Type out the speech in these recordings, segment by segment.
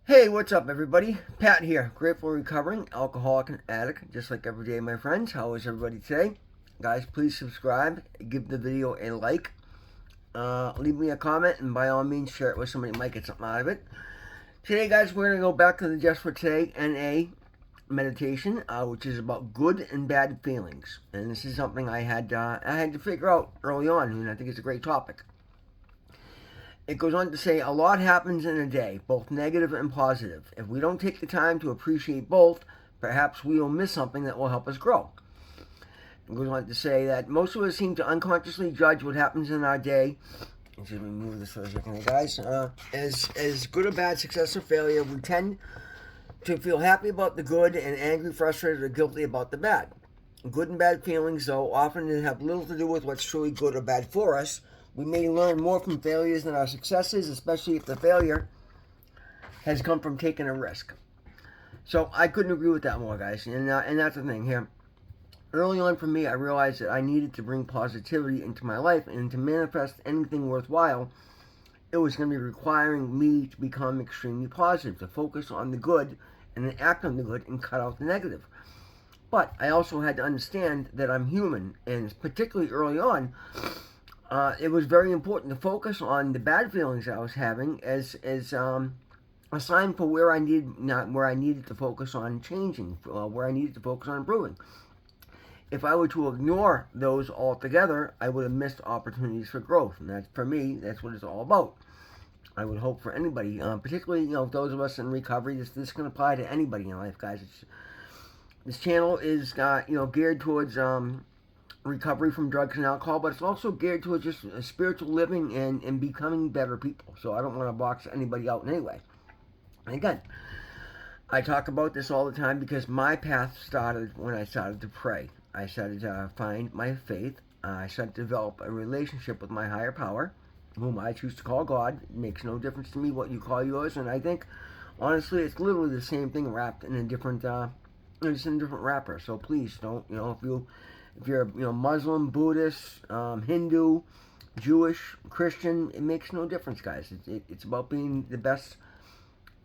Hey, what's up, everybody? Pat here, grateful recovering alcoholic and addict, just like every day, my friends. How is everybody today? Guys, please subscribe, give the video a like, leave me a comment, and by all means, share it with somebody who might get something out of it. Today, guys, we're going to go back to the Just for Today NA meditation, which is about good and bad feelings. And this is something I had to figure out early on, and I think it's a great topic. It goes on to say a lot happens in a day, both negative and positive. If we don't take the time to appreciate both, perhaps we will miss something that will help us grow. It goes on to say that most of us seem to unconsciously judge what happens in our day. Let me move this for a second, guys. As good or bad, success or failure, we tend to feel happy about the good and angry, frustrated, or guilty about the bad. Good and bad feelings, though, often have little to do with what's truly good or bad for us. We may learn more from failures than our successes, especially if the failure has come from taking a risk. So I couldn't agree with that more, guys. And that's the thing here. Early on for me, I realized that I needed to bring positivity into my life, and to manifest anything worthwhile, it was going to be requiring me to become extremely positive, to focus on the good and then act on the good and cut out the negative. But I also had to understand that I'm human, and particularly early on, it was very important to focus on the bad feelings I was having as a sign for where I needed to focus on changing, where I needed to focus on improving. If I were to ignore those altogether, I would have missed opportunities for growth, and that's, for me, that's what it's all about. I would hope for anybody, particularly those of us in recovery. This can apply to anybody in life, guys. This channel is geared towards recovery from drugs and alcohol, but it's also geared towards just spiritual living and becoming better people. So I don't want to box anybody out in any way. And again, I talk about this all the time because my path started when I started to pray. I started to find my faith. I started to develop a relationship with my higher power, whom I choose to call God. It makes no difference to me what you call yours, and I think, honestly, it's literally the same thing wrapped in a different, just in a different wrapper. So please don't, if you're Muslim, Buddhist, Hindu, Jewish, Christian, it makes no difference, guys. It's about being the best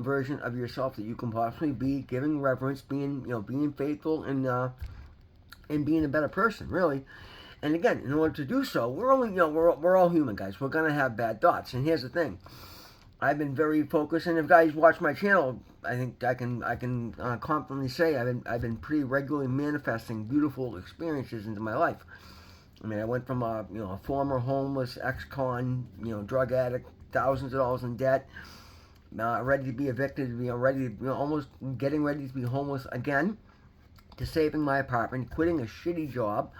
version of yourself that you can possibly be, giving reverence, being faithful, and being a better person, really. And again, in order to do so, we're all human, guys. We're gonna have bad thoughts. And here's the thing: I've been very focused, and if guys watch my channel, I think I can confidently say I've been pretty regularly manifesting beautiful experiences into my life. I mean, I went from a former homeless ex-con, drug addict, thousands of dollars in debt, ready to be evicted, almost getting ready to be homeless again, to saving my apartment, quitting a shitty job,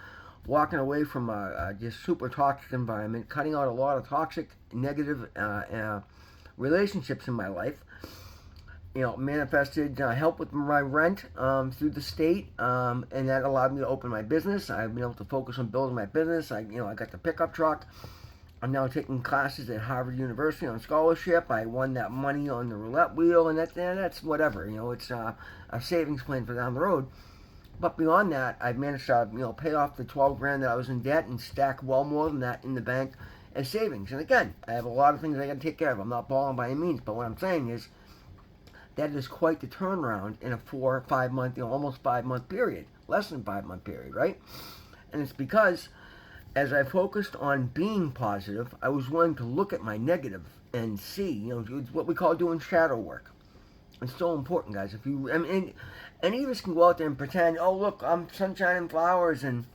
walking away from a just super toxic environment, cutting out a lot of toxic, negative relationships in my life. Manifested help with my rent through the state, and that allowed me to open my business. I've been able to focus on building my business. I got the pickup truck. I'm now taking classes at Harvard University on scholarship. I won that money on the roulette wheel, and that's whatever. It's a savings plan for down the road. But beyond that, I've managed to pay off the 12 grand that I was in debt and stack well more than that in the bank as savings. And again, I have a lot of things I got to take care of. I'm not balling by any means, but what I'm saying is that is quite the turnaround in a 4 or 5 month, almost 5 month period, less than 5 month period, right? And it's because as I focused on being positive, I was willing to look at my negative and see, it's what we call doing shadow work. It's so important, guys. If you, any of us can go out there and pretend, oh look, I'm sunshine and flowers, and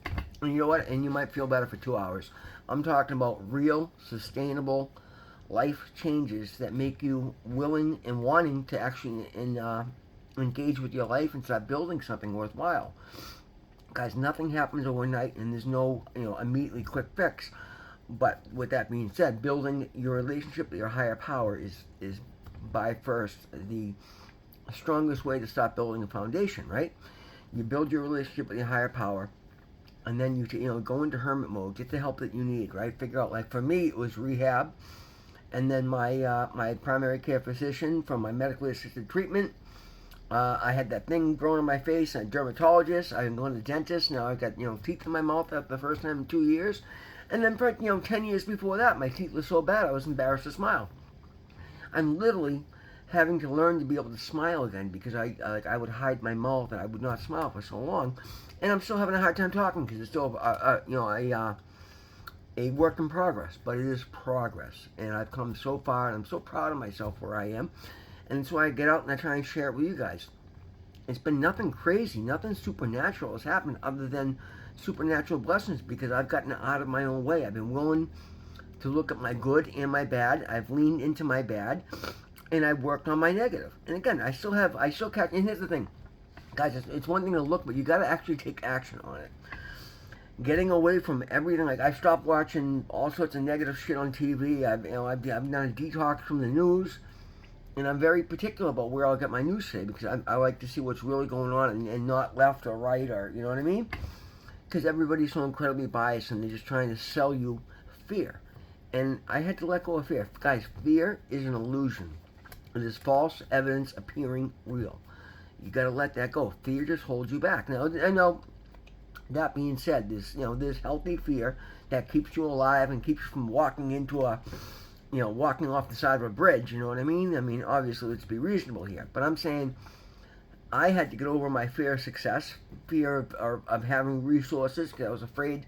you know what? And you might feel better for 2 hours. I'm talking about real, sustainable life changes that make you willing and wanting to actually engage with your life and start building something worthwhile. Guys, nothing happens overnight, and there's no immediately quick fix. But with that being said, building your relationship with your higher power is by first the strongest way to start building a foundation, right? You build your relationship with your higher power, and then you go into hermit mode, get the help that you need, right? Figure out, like for me, it was rehab, and then my primary care physician from my medically assisted treatment. I had that thing growing in my face, a dermatologist. I've been going to the dentist. Now I've got teeth in my mouth after the first time in 2 years, and then for 10 years before that, my teeth were so bad I was embarrassed to smile. I'm literally having to learn to be able to smile again, because I would hide my mouth and I would not smile for so long, and I'm still having a hard time talking because it's still a work in progress, but it is progress, and I've come so far, and I'm so proud of myself where I am, and that's why I get out and I try and share it with you guys. It's been nothing crazy, nothing supernatural has happened other than supernatural blessings, because I've gotten out of my own way. I've been willing to look at my good and my bad. I've leaned into my bad, and I've worked on my negative. And again, I still catch, and here's the thing, guys, it's one thing to look, but you got to actually take action on it. Getting away from everything, like I stopped watching all sorts of negative shit on TV. I've done a detox from the news, and I'm very particular about where I'll get my news today, because I like to see what's really going on, and not left or right, or you know what I mean? Because everybody's so incredibly biased, and they're just trying to sell you fear. And I had to let go of fear. Guys, fear is an illusion. It is false evidence appearing real. You got to let that go. Fear just holds you back. Now, I know, that being said, there's healthy fear that keeps you alive and keeps you from walking into walking off the side of a bridge. You know what I mean? I mean, obviously, let's be reasonable here. But I'm saying I had to get over my fear of success, fear of having resources, because I was afraid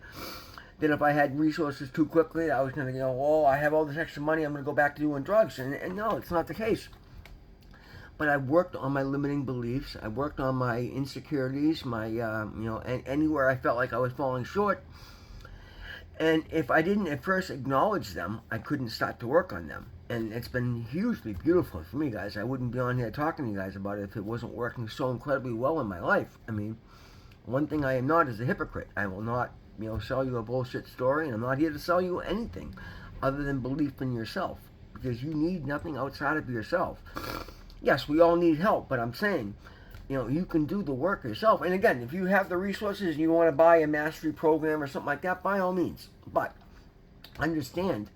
that if I had resources too quickly, I was going to, I have all this extra money, I'm going to go back to doing drugs. And no, it's not the case. But I worked on my limiting beliefs. I worked on my insecurities, my, and anywhere I felt like I was falling short. And if I didn't at first acknowledge them, I couldn't start to work on them. And it's been hugely beautiful for me, guys. I wouldn't be on here talking to you guys about it if it wasn't working so incredibly well in my life. I mean, one thing I am not is a hypocrite. I will not, sell you a bullshit story, and I'm not here to sell you anything other than belief in yourself, because you need nothing outside of yourself. Yes, we all need help, but I'm saying, you can do the work yourself. And again, if you have the resources and you want to buy a mastery program or something like that, by all means. But understand,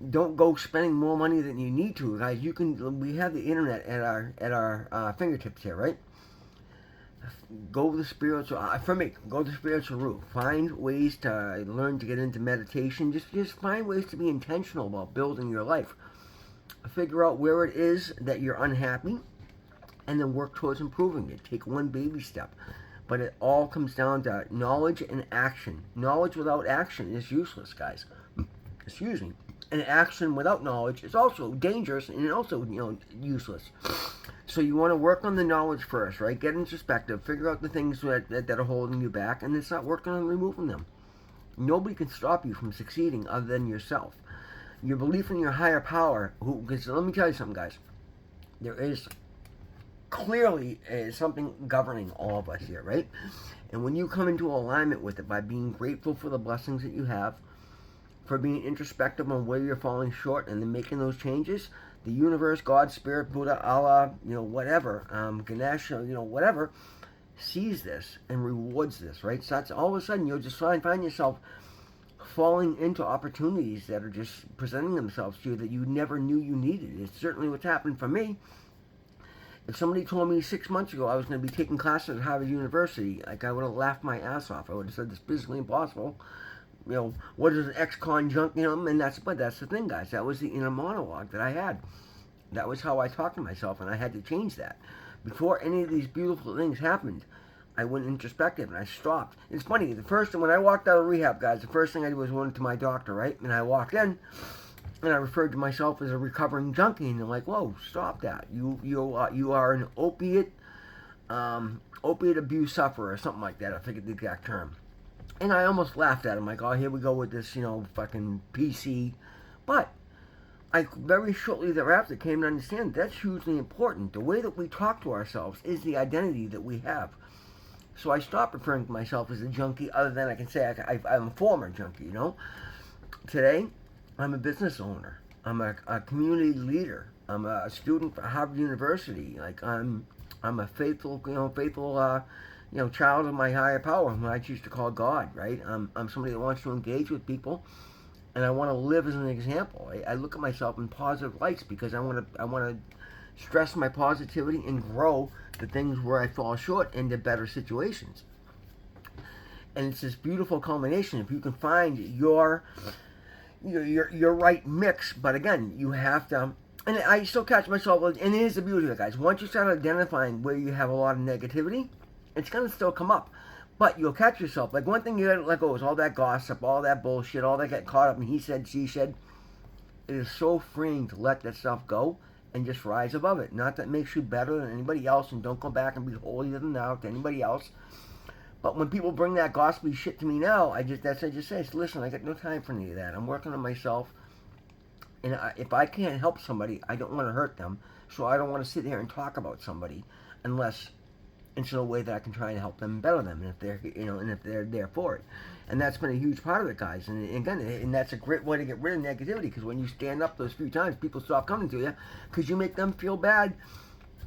don't go spending more money than you need to, guys. We have the internet at our fingertips here, right? Go the spiritual. For me, go the spiritual route. Find ways to learn to get into meditation. Just find ways to be intentional about building your life. Figure out where it is that you're unhappy, and then work towards improving it. Take one baby step. But it all comes down to knowledge and action. Knowledge without action is useless, guys. Excuse me. And action without knowledge is also dangerous and also, useless. So you want to work on the knowledge first, right? Get introspective. Figure out the things that are holding you back, and then start working on removing them. Nobody can stop you from succeeding other than yourself. Your belief in your higher power, because let me tell you something, guys. There is clearly something governing all of us here, right? And when you come into alignment with it by being grateful for the blessings that you have, for being introspective on where you're falling short, and then making those changes, the universe, God, Spirit, Buddha, Allah, whatever, Ganesh, whatever, sees this and rewards this, right? So that's all of a sudden you'll just find yourself falling into opportunities that are just presenting themselves to you that you never knew you needed. It's certainly what's happened for me. If somebody told me 6 months ago I was going to be taking classes at Harvard University, like, I would have laughed my ass off. I would have said it's physically impossible. What is an ex-con junk? But that's the thing, guys. That was the inner monologue that I had. That was how I talked to myself, and I had to change that. Before any of these beautiful things happened, I went introspective and I stopped. It's funny, when I walked out of rehab, guys, the first thing I did was went to my doctor, right? And I walked in, and I referred to myself as a recovering junkie, and they're like, "Whoa, stop that! You are an opiate abuse sufferer," or something like that. I forget the exact term. And I almost laughed at him, like, "Oh, here we go with this, fucking PC." But I very shortly thereafter came to understand that's hugely important. The way that we talk to ourselves is the identity that we have. So I stopped referring to myself as a junkie, other than I can say I'm a former junkie, Today, I'm a business owner. I'm a community leader. I'm a student for Harvard University. Like, I'm a faithful child of my higher power, whom I choose to call God, right? I'm somebody that wants to engage with people, and I want to live as an example. I look at myself in positive lights because I want to stress my positivity and grow the things where I fall short into better situations. And it's this beautiful culmination. If you can find your right mix, but again, you have to and I still catch myself, and here's the beauty of it, guys. Once you start identifying where you have a lot of negativity, it's going to still come up. But you'll catch yourself. Like, one thing you gotta let go is all that gossip, all that bullshit, all that get caught up in he said, she said. It is so freeing to let that stuff go and just rise above it. Not that it makes you better than anybody else, and don't go back and be holier than thou to anybody else. But when people bring that gossipy shit to me now, I just say, listen, I got no time for any of that. I'm working on myself. And if I can't help somebody, I don't want to hurt them. So I don't want to sit here and talk about somebody unless it's in a way that I can try and help them and better them, and if they're, and if they're there for it. And that's been a huge part of it, guys. And again, and that's a great way to get rid of negativity, because when you stand up those few times, people stop coming to you because you make them feel bad.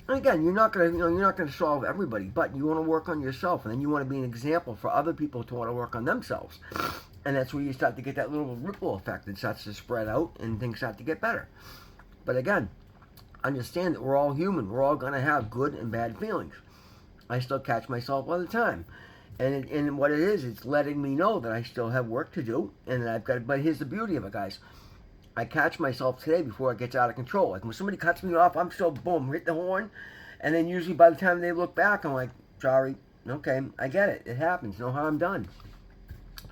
And again, you're not gonna solve everybody, but you want to work on yourself, and then you want to be an example for other people to want to work on themselves. And that's where you start to get that little ripple effect that starts to spread out, and things start to get better. But again, understand that we're all human. We're all gonna have good and bad feelings. I still catch myself all the time. And what it is, it's letting me know that I still have work to do, and I've got. But here's the beauty of it, guys. I catch myself today before it gets out of control. Like, when somebody cuts me off, I'm still, boom, hit the horn, and then usually by the time they look back, I'm like, sorry, okay, I get it. It happens. No harm done.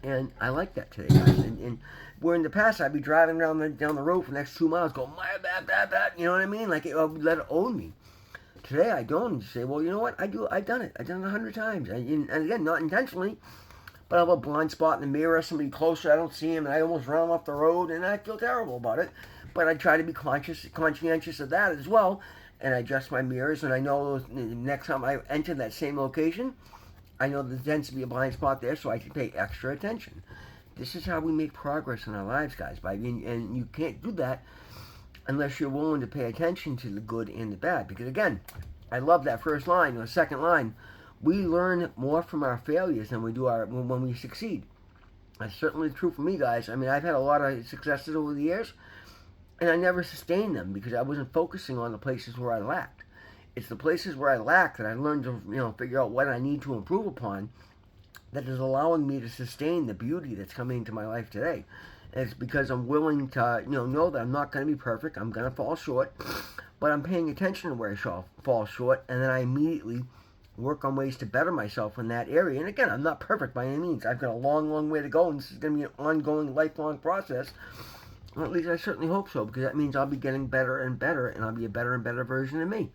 And I like that today, guys. And where in the past I'd be driving down the road for the next 2 miles, going, my bad, you know what I mean? Like, it would let it own me. Today I don't say, well, you know what? I've done it. I've done it 100 times. And again, not intentionally, but I have a blind spot in the mirror, somebody closer, I don't see him, and I almost run off the road, and I feel terrible about it. But I try to be conscientious of that as well, and I adjust my mirrors, and I know the next time I enter that same location, I know there tends to be a blind spot there, so I can pay extra attention. This is how we make progress in our lives, guys. And you can't do that unless you're willing to pay attention to the good and the bad. Because again, I love that first line, or second line. We learn more from our failures than we do when we succeed. That's certainly true for me, guys. I mean, I've had a lot of successes over the years, and I never sustained them because I wasn't focusing on the places where I lacked. It's the places where I lack that I learned to, figure out what I need to improve upon, that is allowing me to sustain the beauty that's coming into my life today. And it's because I'm willing to, know that I'm not going to be perfect. I'm going to fall short, but I'm paying attention to where I fall short, and then I immediately work on ways to better myself in that area. And again, I'm not perfect by any means. I've got a long, long way to go, and this is going to be an ongoing, lifelong process. Or at least I certainly hope so, because that means I'll be getting better and better, and I'll be a better and better version of me.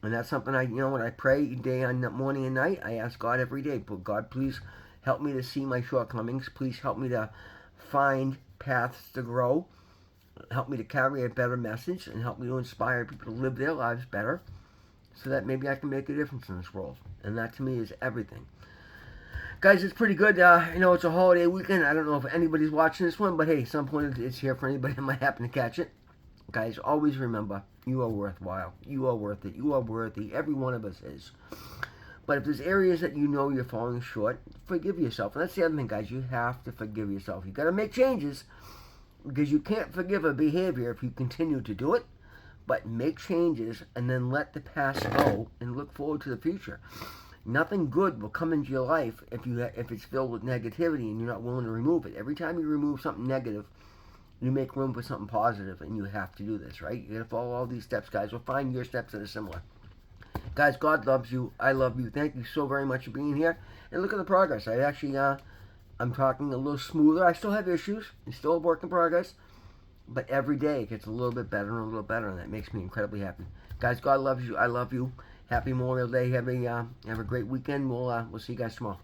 And that's something when I pray day and morning and night, I ask God every day, but God, please help me to see my shortcomings. Please help me to find paths to grow. Help me to carry a better message, and help me to inspire people to live their lives better, so that maybe I can make a difference in this world. And that to me is everything. Guys, it's pretty good. It's a holiday weekend. I don't know if anybody's watching this one, but hey, at some point it's here for anybody that might happen to catch it. Guys, always remember, you are worthwhile. You are worth it. You are worthy. Every one of us is. But if there's areas that you're falling short, forgive yourself. And that's the other thing, guys. You have to forgive yourself. You got to make changes, because you can't forgive a behavior if you continue to do it. But make changes and then let the past go and look forward to the future. Nothing good will come into your life if it's filled with negativity and you're not willing to remove it. Every time you remove something negative, you make room for something positive, and you have to do this, right? You got to follow all these steps, guys. Or find your steps that are similar. Guys, God loves you. I love you. Thank you so very much for being here. And look at the progress. I'm talking a little smoother. I still have issues. It's still a work in progress. But every day it gets a little bit better and a little better, and that makes me incredibly happy. Guys, God loves you. I love you. Happy Memorial Day. Have a great weekend. We'll see you guys tomorrow.